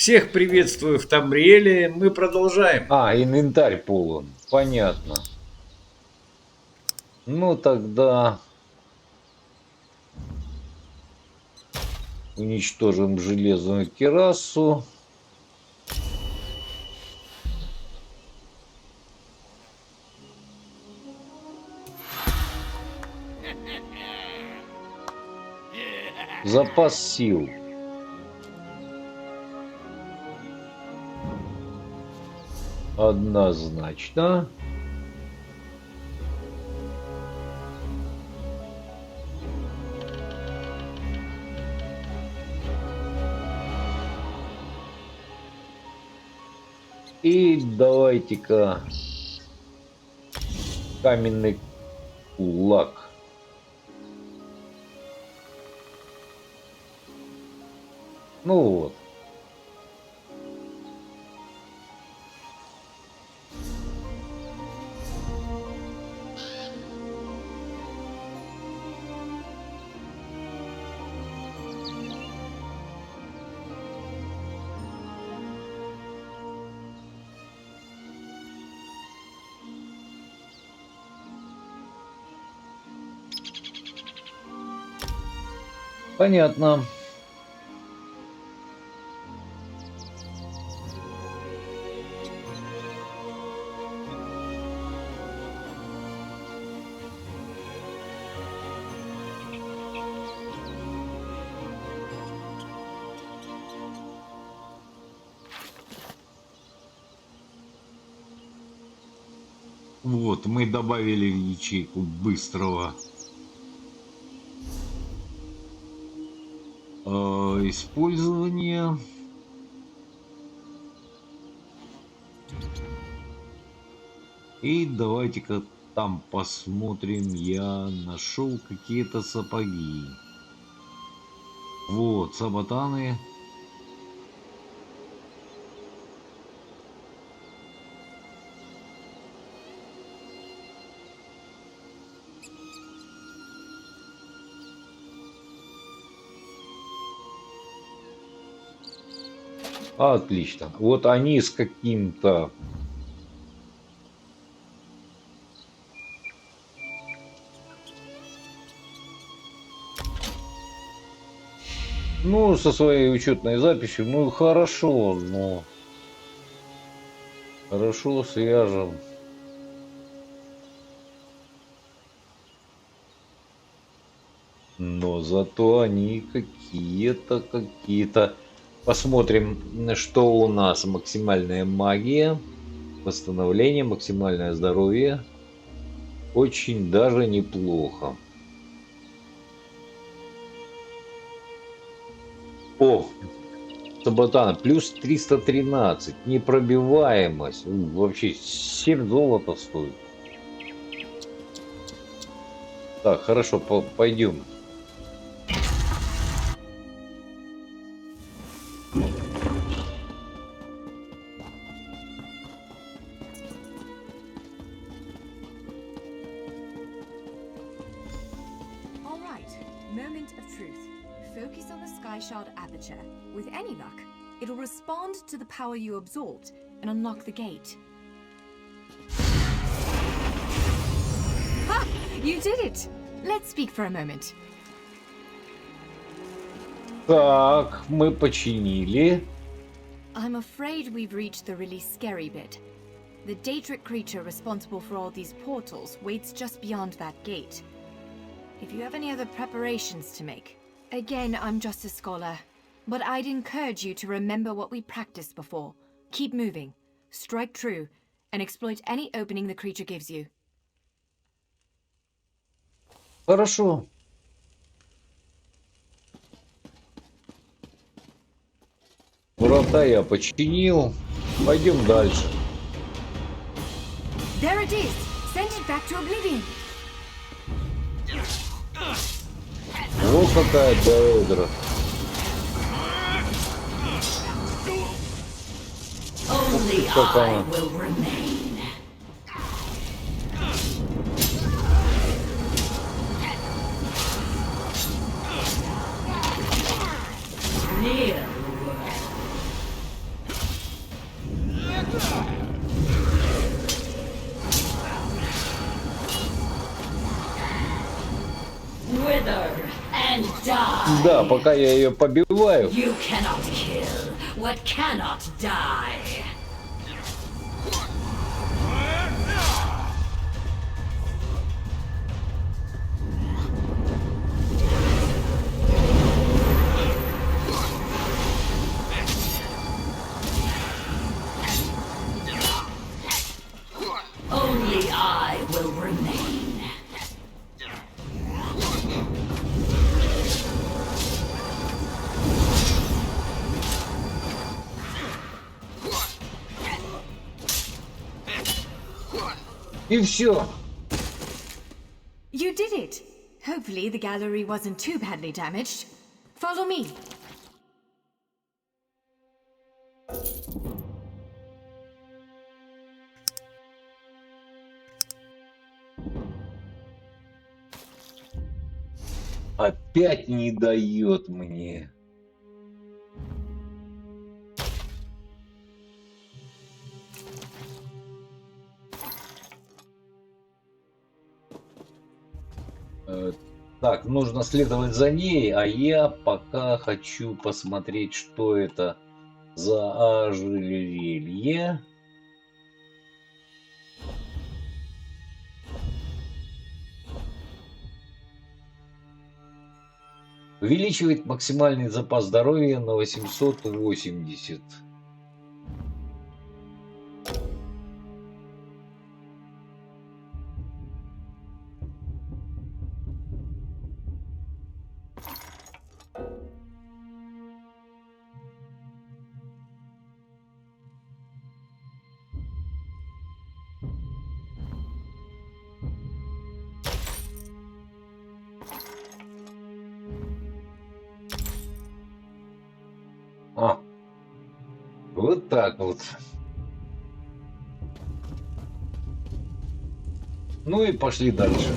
Всех приветствую в Тамриэле. Мы продолжаем. Инвентарь полон. Понятно. Ну тогда уничтожим железную террасу. Запас сил. Однозначно. И давайте-ка каменный кулак. Ну вот. Понятно. Вот, мы добавили ячейку быстрого использования. И давайте-ка там посмотрим. Я нашел какие-то сапоги. Вот, саботаны. Отлично. Вот они с каким-то... Ну, со своей учетной записью. Ну, хорошо, но... Хорошо, свяжем. Но зато они какие-то. Посмотрим, что у нас. Максимальная магия, восстановление, максимальное здоровье. Очень даже неплохо. О, Саботана, плюс 313. Непробиваемость. Вообще 7 золота стоит. Так, хорошо, пойдем. Moment of truth. Focus on the sky shard aperture. With any luck, it'll respond to the power you absorbed and unlock the gate. Ha! You did it! Let's speak for a moment. Так, мы починили. I'm afraid we've reached the really scary bit. The Daedric creature responsible for all these portals waits just beyond that gate. If you have any other preparations to make. Again, I'm just a scholar, but I'd encourage you to remember what we practiced before. Keep moving, strike true, and exploit any opening the creature gives you. Хорошо. Врата я починил. Пойдем дальше. There it is! Send it back to oblivion! Вот какая дороге. Only I will remain. Real world. Да, пока я ее побиваю. You cannot kill what cannot die. Only I will remain. И все. You did it! Hopefully the gallery wasn't too badly damaged. Follow me. Опять не дает мне. Так, нужно следовать за ней, а я пока хочу посмотреть, что это за ожерелье. Увеличивает максимальный запас здоровья на 880. Вот так вот. Ну и пошли дальше.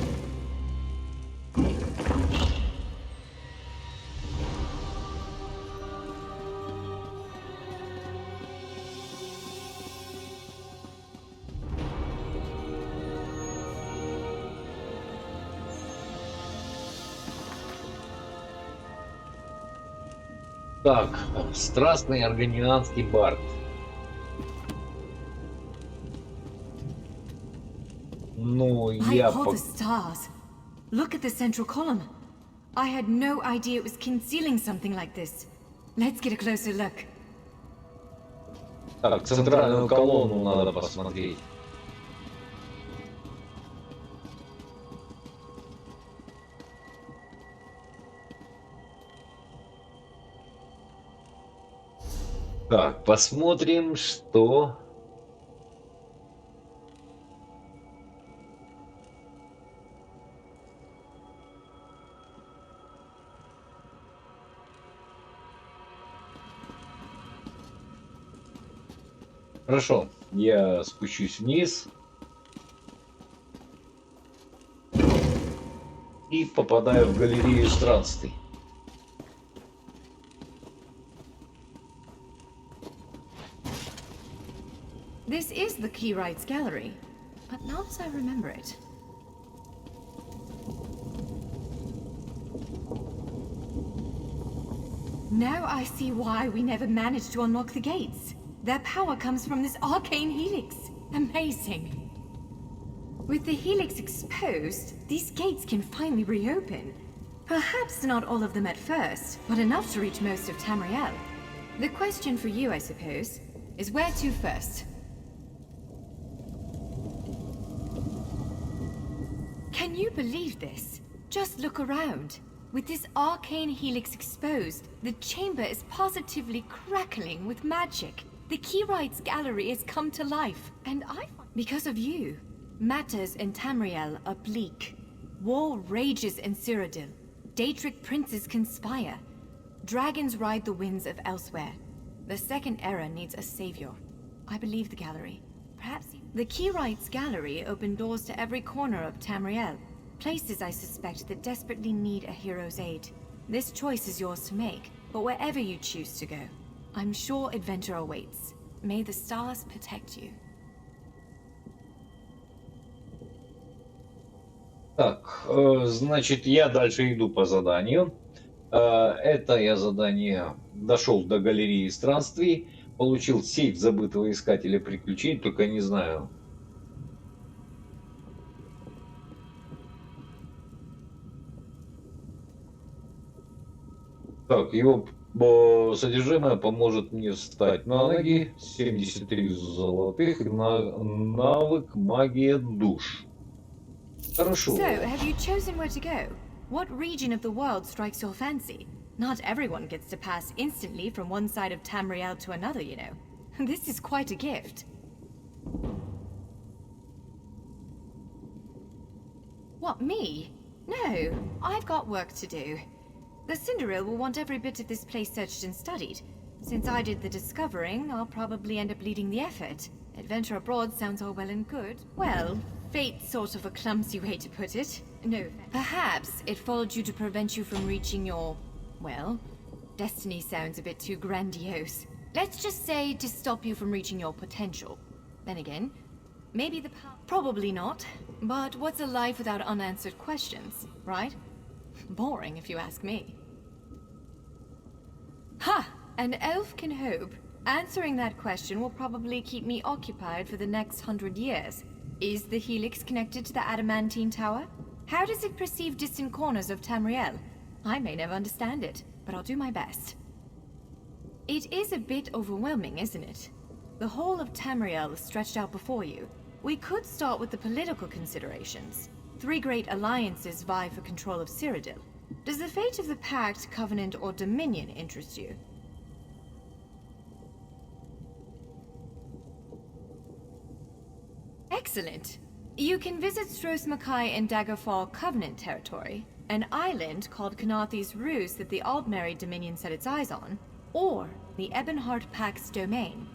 Так, страстный органианский бард. Ну, я... By all the stars! Look at the central column. I had no idea it was concealing something like this. Let's get a closer look. Так, центральную колонну надо посмотреть. Так, посмотрим, что... Хорошо, я спущусь вниз и попадаю в галерею странствий. This is the Keyrights Gallery, but not as I remember it. Now I see why we never managed to unlock the gates. Their power comes from this arcane helix. Amazing. With the helix exposed, these gates can finally reopen. Perhaps not all of them at first, but enough to reach most of Tamriel. The question for you, I suppose, is where to first? Can you believe this? Just look around. With this arcane helix exposed, the chamber is positively crackling with magic. The Keyrights Gallery has come to life, and because of you. Matters in Tamriel are bleak. War rages in Cyrodiil. Daedric princes conspire. Dragons ride the winds of elsewhere. The Second Era needs a savior. I believe the gallery. Perhaps the Keyrights Gallery opened doors to every corner of Tamriel. Places I suspect that desperately need a hero's aid. This choice is yours to make, but wherever you choose to go, I'm sure adventure awaits. May the stars protect you. Так, значит, я дальше иду по заданию. Это я задание дошел до галереи странствий, получил сейф забытого искателя приключений, только не знаю. Так, его содержимое поможет мне встать на ноги. 73 золотых. Навык магия душ. Хорошо. So, have you chosen where to go? What region of the world strikes your fancy? Not everyone gets to pass instantly from one side of Tamriel to another, you know. This is quite a gift. What, me? No, I've got work to do. The Cinderil will want every bit of this place searched and studied. Since I did the discovering, I'll probably end up leading the effort. Adventure abroad sounds all well and good. Well, fate's sort of a clumsy way to put it. No, perhaps it followed you to prevent you from reaching your... well, destiny sounds a bit too grandiose. Let's just say to stop you from reaching your potential. Then again, maybe the path... Probably not. But what's a life without unanswered questions, right? Boring, if you ask me. Ha! An elf can hope. Answering that question will probably keep me occupied for the next 100 years. Is the Helix connected to the Adamantine Tower? How does it perceive distant corners of Tamriel? I may never understand it, but I'll do my best. It is a bit overwhelming, isn't it? The whole of Tamriel is stretched out before you. We could start with the political considerations. 3 great alliances vie for control of Cyrodiil. Does the fate of the Pact, Covenant, or Dominion interest you? Excellent. You can visit Stros Mackay in Daggerfall Covenant territory, an island called Kanathi's Ruse that the Aldmeri Dominion set its eyes on, or the Ebonheart Pact's domain.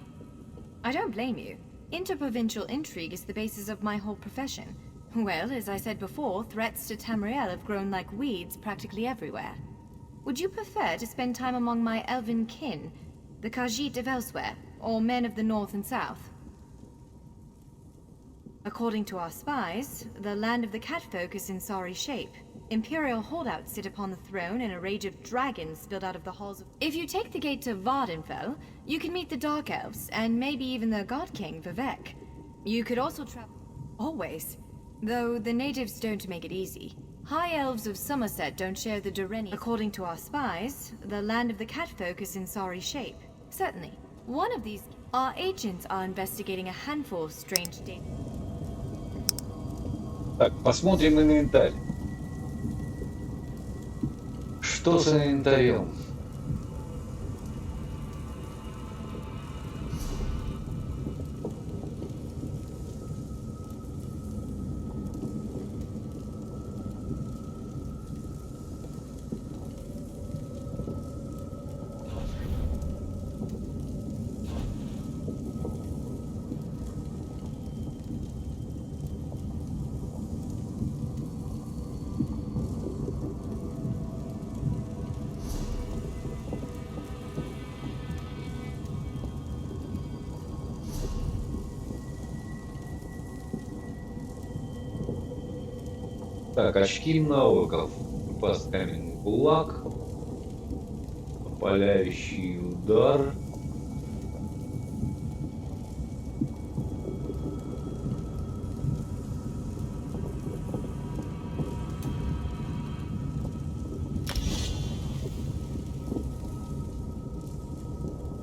I don't blame you. Interprovincial intrigue is the basis of my whole profession. Well, as I said before, threats to Tamriel have grown like weeds practically everywhere. Would you prefer to spend time among my elven kin, the Khajiit of elsewhere, or men of the north and south? According to our spies, the land of the catfolk is in sorry shape. Imperial holdouts sit upon the throne and a rage of dragons spilled out of the halls of... If you take the gate to Vardenfell, you can meet the Dark Elves, and maybe even the God King, Vivek. You could also travel... Always. Though the natives don't make it easy. High Elves of Somerset don't share the Doreni. According to our spies, the land of the catfolk is in sorry shape. Certainly. One of these... Our agents are investigating a handful of strange data. Так, посмотрим инвентарь. Что с инвентарем? Так, очки навыков. Паст каменный кулак. Опаляющий удар.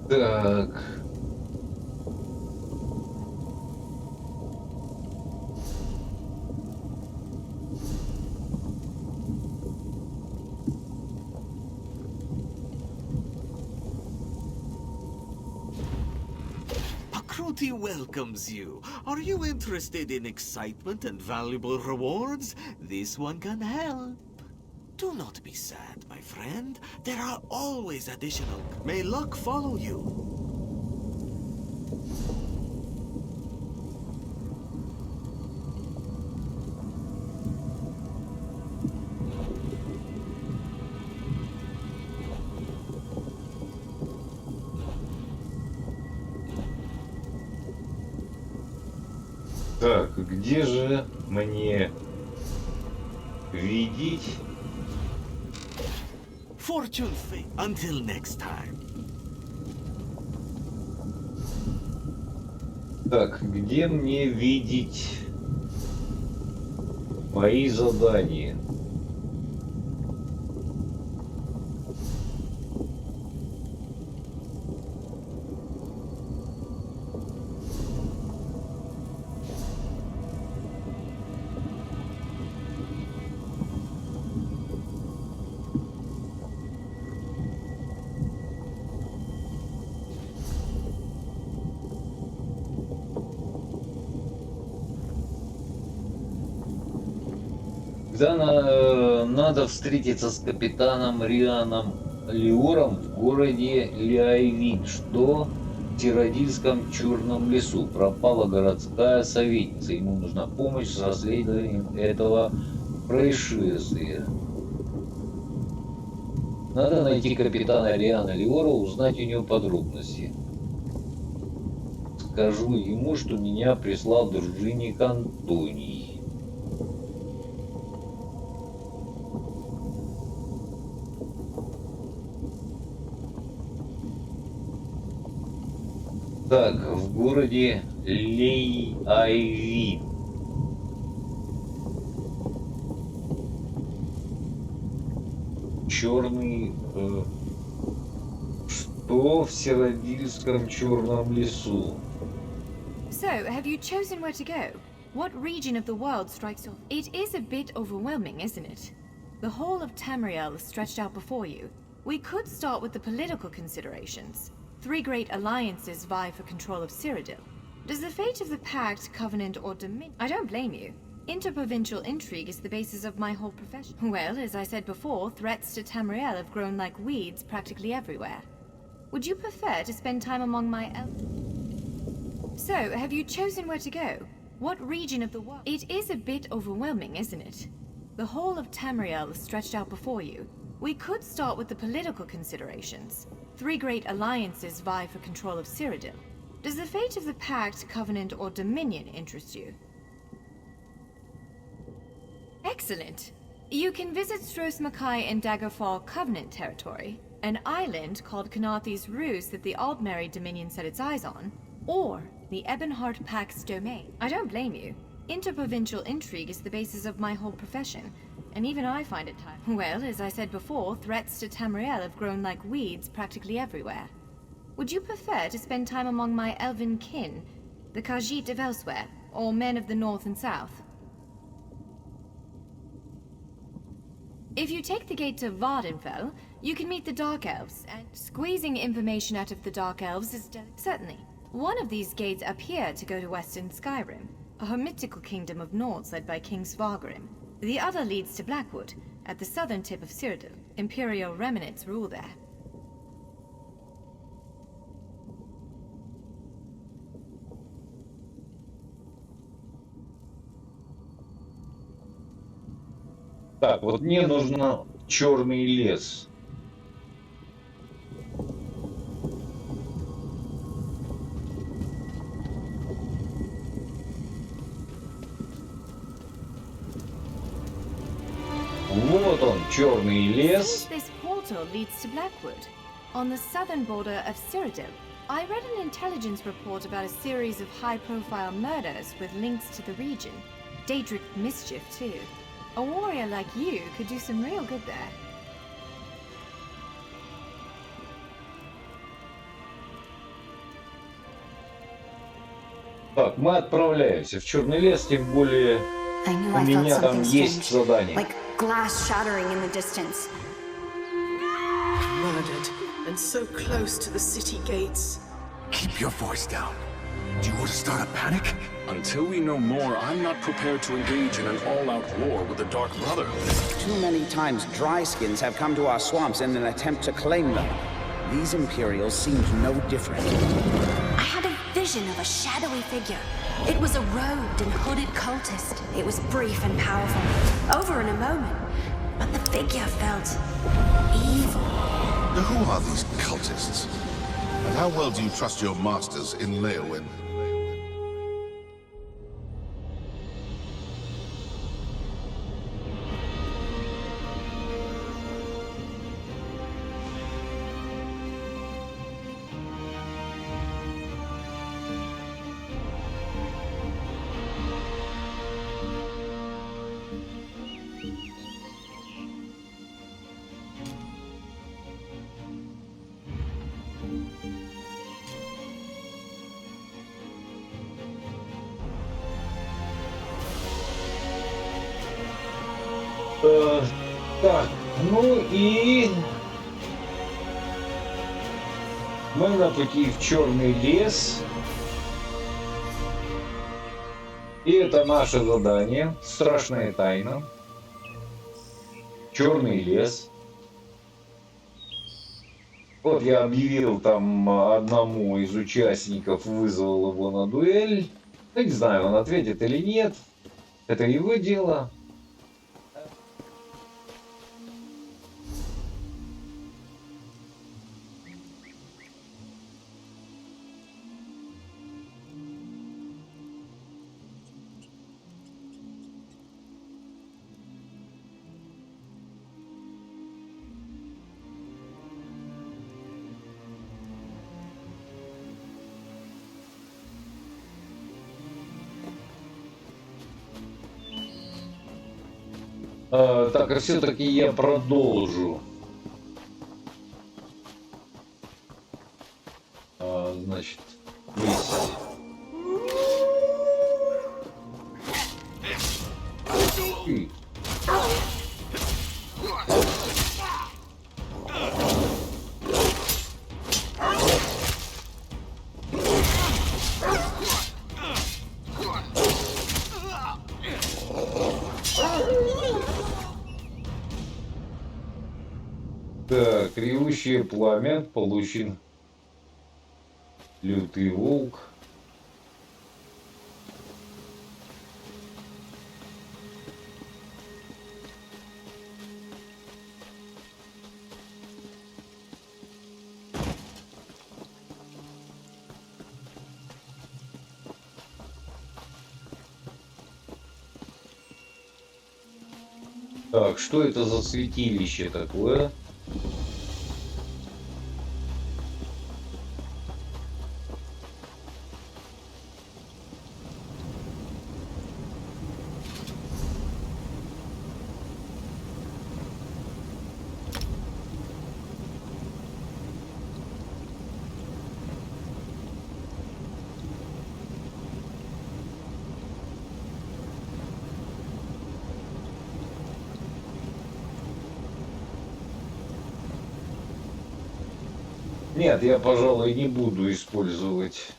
Так. Akruti welcomes you. Are you interested in excitement and valuable rewards? This one can help. Do not be sad, my friend. There are always additional. May luck follow you. Так, где же мне видеть? fortune fate. Until next time. Так, где мне видеть мои задания? Надо встретиться с капитаном Рианом Лиором в городе Ляйвин, что в Тиродильском Черном лесу. Пропала городская советница. Ему нужна помощь с расследованием этого происшествия. Надо найти капитана Риана Лиора, узнать у него подробности. Скажу ему, что меня прислал дружинник Антоний. Так, в городе Лей-Айвин. Черный... что в Сиродильском Черном лесу? So, have you chosen where to go? What region of the world strikes your... It is a bit overwhelming, isn't it? The whole of Tamriel is stretched out before you. We could start with the political considerations. 3 great alliances vie for control of Cyrodiil. Does the fate of the Pact, Covenant, or Dominion... I don't blame you. Interprovincial intrigue is the basis of my whole profession. Well, as I said before, threats to Tamriel have grown like weeds practically everywhere. Would you prefer to spend time among my So, have you chosen where to go? What region of the world? It is a bit overwhelming, isn't it? The whole of Tamriel is stretched out before you. We could start with the political considerations. 3 great alliances vie for control of Cyrodiil. Does the fate of the Pact, Covenant, or Dominion interest you? Excellent! You can visit Stros Mackay in Daggerfall Covenant territory, an island called Kanathi's Ruse that the Aldmeri Dominion set its eyes on, or the Ebonheart Pact's domain. I don't blame you. Interprovincial intrigue is the basis of my whole profession, and even I find it tiring. Well, as I said before, threats to Tamriel have grown like weeds practically everywhere. Would you prefer to spend time among my elven kin, the Khajiit of elsewhere, or men of the north and south? If you take the gate to Vardenfell, you can meet the Dark Elves, and squeezing information out of the Dark Elves is certainly. One of these gates appear to go to Western Skyrim, a hermitical kingdom of Nords led by King Svargrim. The other leads to Blackwood, at the southern tip of Cyrodiil. Imperial remnants rule there. Так, вот мне нужно черный лес. Вот он, черный лес. This portal leads to Blackwood, on the southern border of Cyrodiil. I read an intelligence report about a series of high-profile murders with links to the region. Daedric mischief, too. A warrior like you could do some real good there. Так, мы отправляемся в черный лес, тем более I knew у I felt меня там something есть strange, задание. like glass shattering in the distance. Murdered, and so close to the city gates. Keep your voice down. Do you want to start a panic? Until we know more, I'm not prepared to engage in an all-out war with the Dark Brotherhood. Too many times dryskins have come to our swamps in an attempt to claim them. These Imperials seemed no different. I had a vision of a shadowy figure. It was a robed and hooded cultist. It was brief and powerful, over in a moment. But the figure felt evil. Now, who are these cultists? And how well do you trust your masters in Leowyn? Так, ну и мы на пути в Черный лес. И это наше задание. Страшная тайна. Черный лес. Вот я объявил там одному из участников, вызвал его на дуэль. Я не знаю, он ответит или нет. Это его дело. Так, а все-таки я продолжу. Значит, есть. Так, ревущее пламя, получен лютый волк. Так, что это за святилище такое? Нет, я, пожалуй, не буду использовать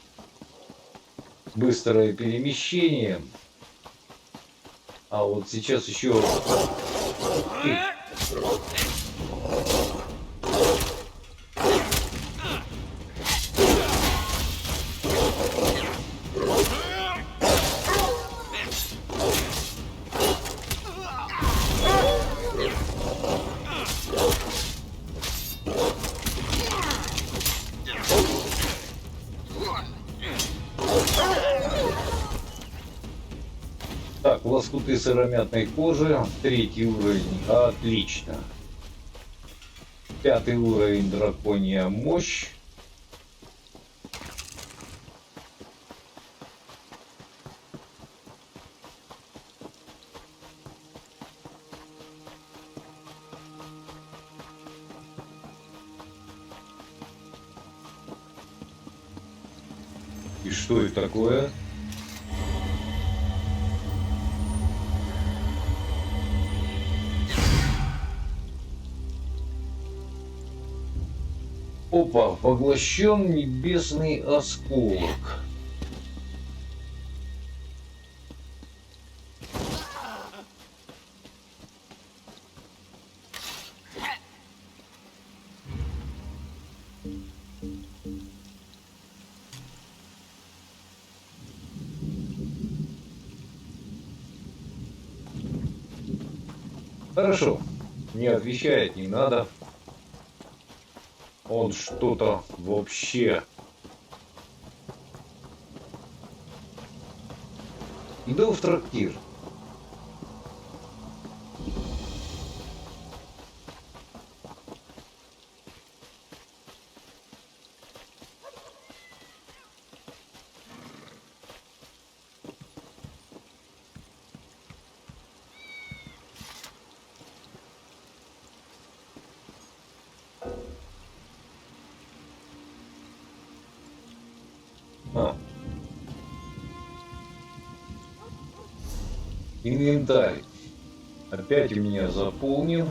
быстрое перемещение. А вот сейчас еще... Так, лоскуты сыромятной кожи, 3-й уровень, отлично. 5-й уровень, драконья мощь. И что это такое? Опа, поглощен небесный осколок. Хорошо, не отвечает, не надо. Он что-то вообще... Иду в трактир. Инвентарь. Опять у меня заполнен.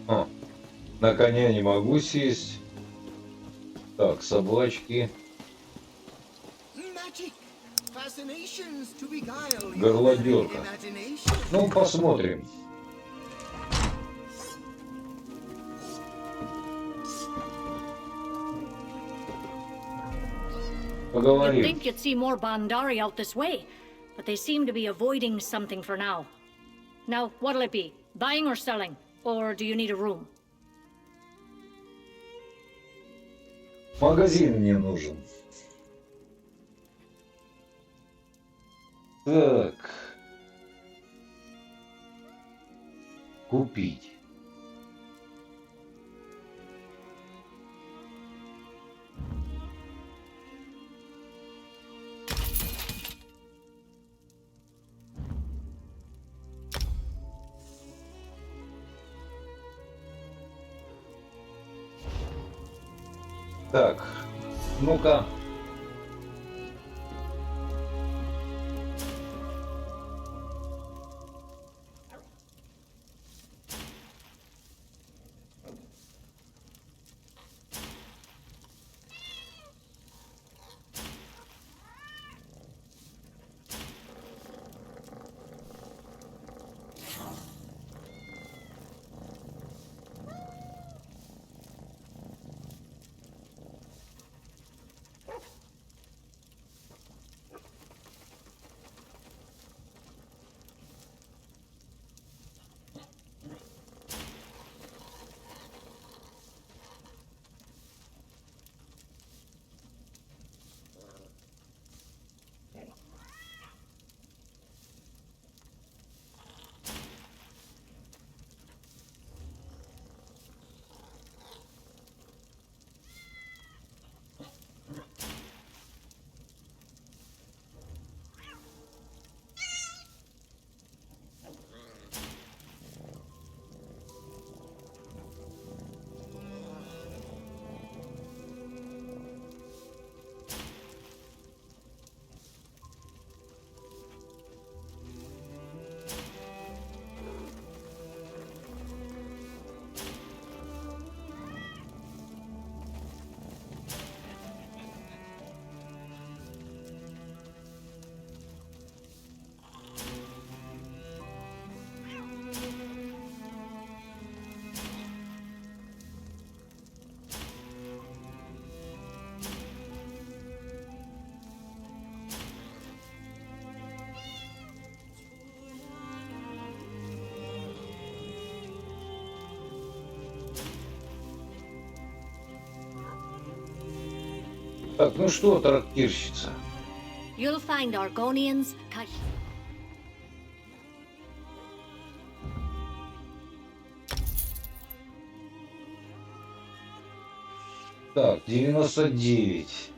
О, на коня не могу сесть. Так, собачки. Горлодерка. Ну, посмотрим. You'd Поговорим. think you'd see more Bandari out this way, but they seem to be avoiding something for now. Now, what'll it be? Buying or selling? Or do you need a room? Магазин мне нужен. Так. Купить. Так, ну-ка. Так, ну что, трактирщица? You'll find Argonians, Так, 99.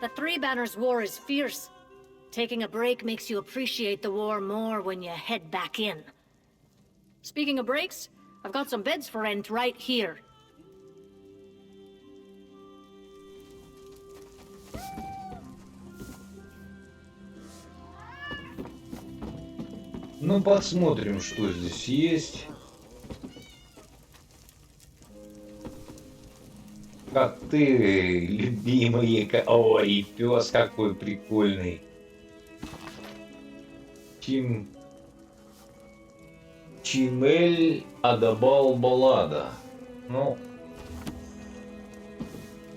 The Three Banners War is fierce. Taking a break makes you appreciate the war more when you head back in. Speaking of breaks, I've got some beds for rent right here. Ну, посмотрим, что здесь есть. Как ты, любимый, ой, пес какой прикольный. Чимель Адабал Баллада. Ну,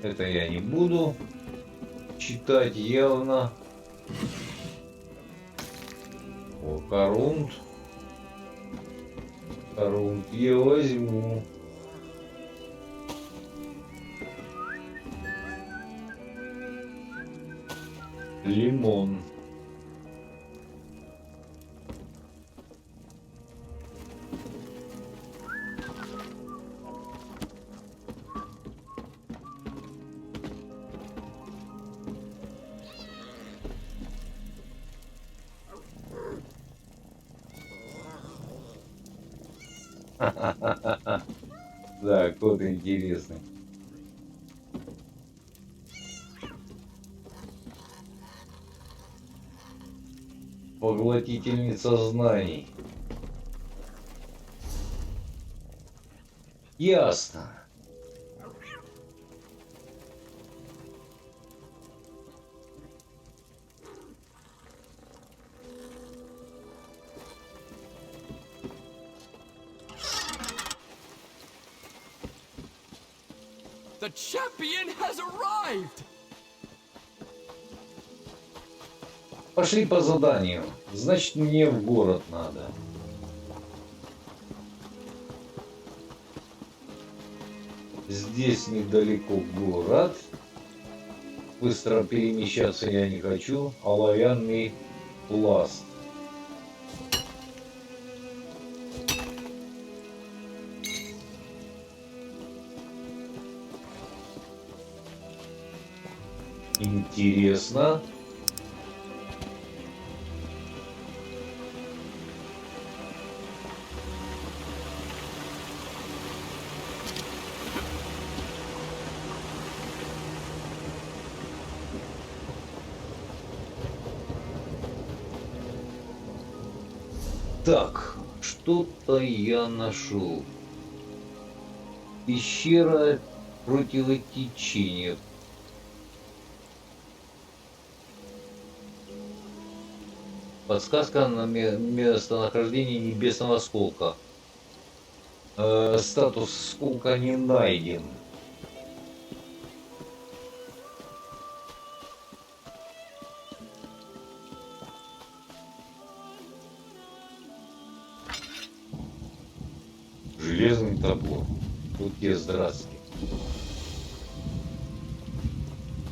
это я не буду читать явно. О, Корунд. Макарон я возьму. Лимон. Да, кот интересный. Поглотительница знаний. Ясно. The champion has arrived! Пошли по заданию. Значит, мне в город надо. Здесь недалеко город. Быстро перемещаться я не хочу. Оловянный пласт. Интересно. Так, что-то я нашел. Пещера противотечения. Подсказка на местонахождение небесного осколка. Статус осколка не найден. Железный топор. Тут тебе здравствуй.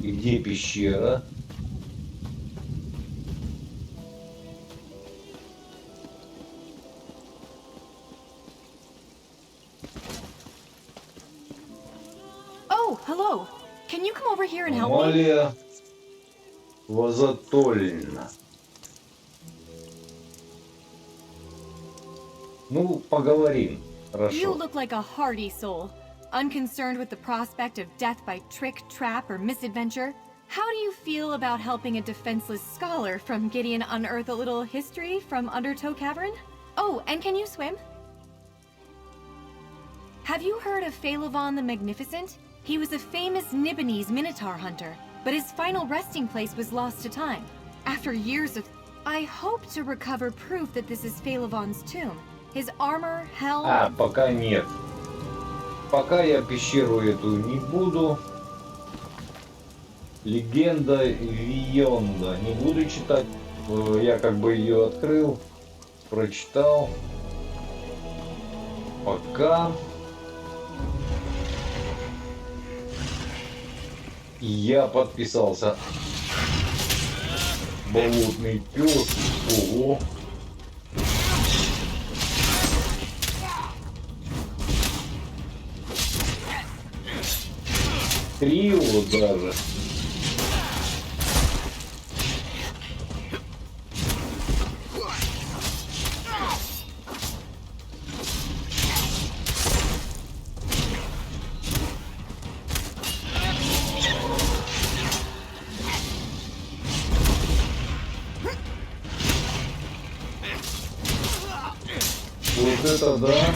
И где пещера? Oh, hello. Can you come over here and help me? Амалия Вазатольна. Ну, поговорим. You Хорошо. look like a hardy soul, unconcerned with the prospect of death by trick, trap, or misadventure. How do you feel about helping a defenseless scholar from Gideon unearth a little history from Undertow Cavern? Oh, and can you swim? Have you heard of Phaelivon the Magnificent? He was a famous Nibonese Minotaur hunter, but his final resting place was lost to time. After years of... I hope to recover proof that this is Phaelivon's tomb. His armor, helm... Пока нет. Пока я пещеру эту не буду. Легенда Вионда. Не буду читать. Я как бы ее открыл, прочитал. Пока. Я подписался. Болотный пес. Ого. Трио даже. Вот это да.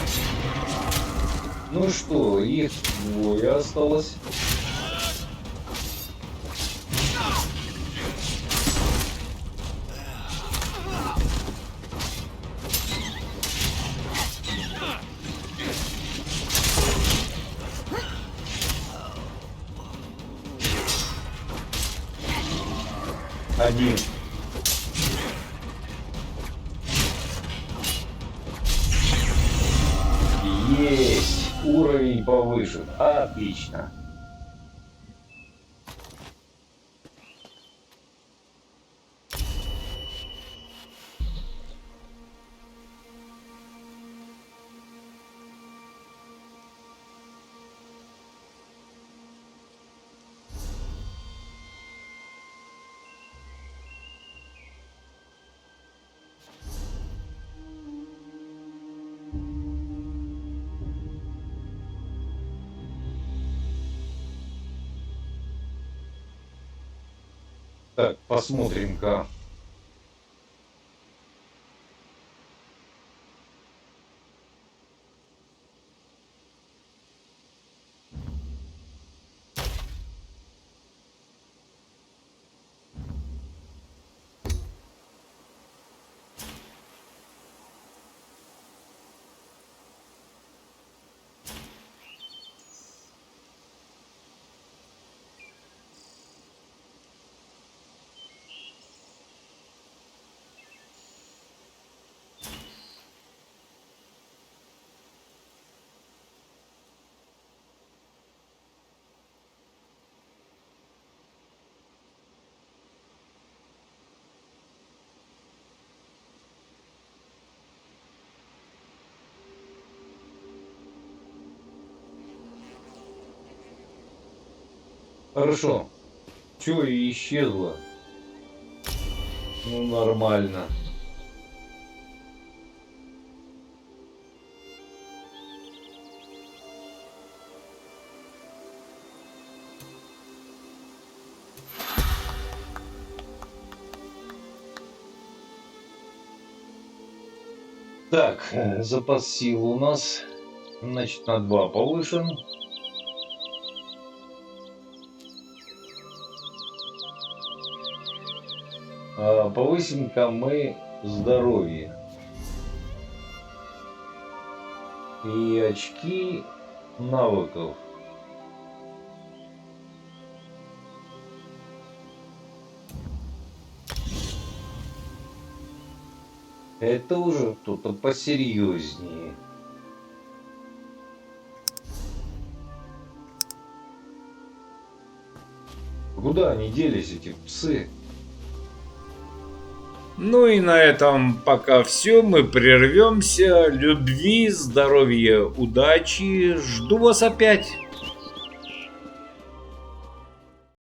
Ну что, их двое осталось. Один. повышен. Отлично. Так, посмотрим-ка. Хорошо. Чё и исчезло? Ну, нормально. Так, запас сил у нас, значит, на 2 повышен. Повысим-ка мы здоровье. И очки навыков. Это уже кто-то посерьезнее. Куда они делись, эти псы? Ну и на этом пока все. Мы прервемся. Любви, здоровья, удачи. Жду вас опять.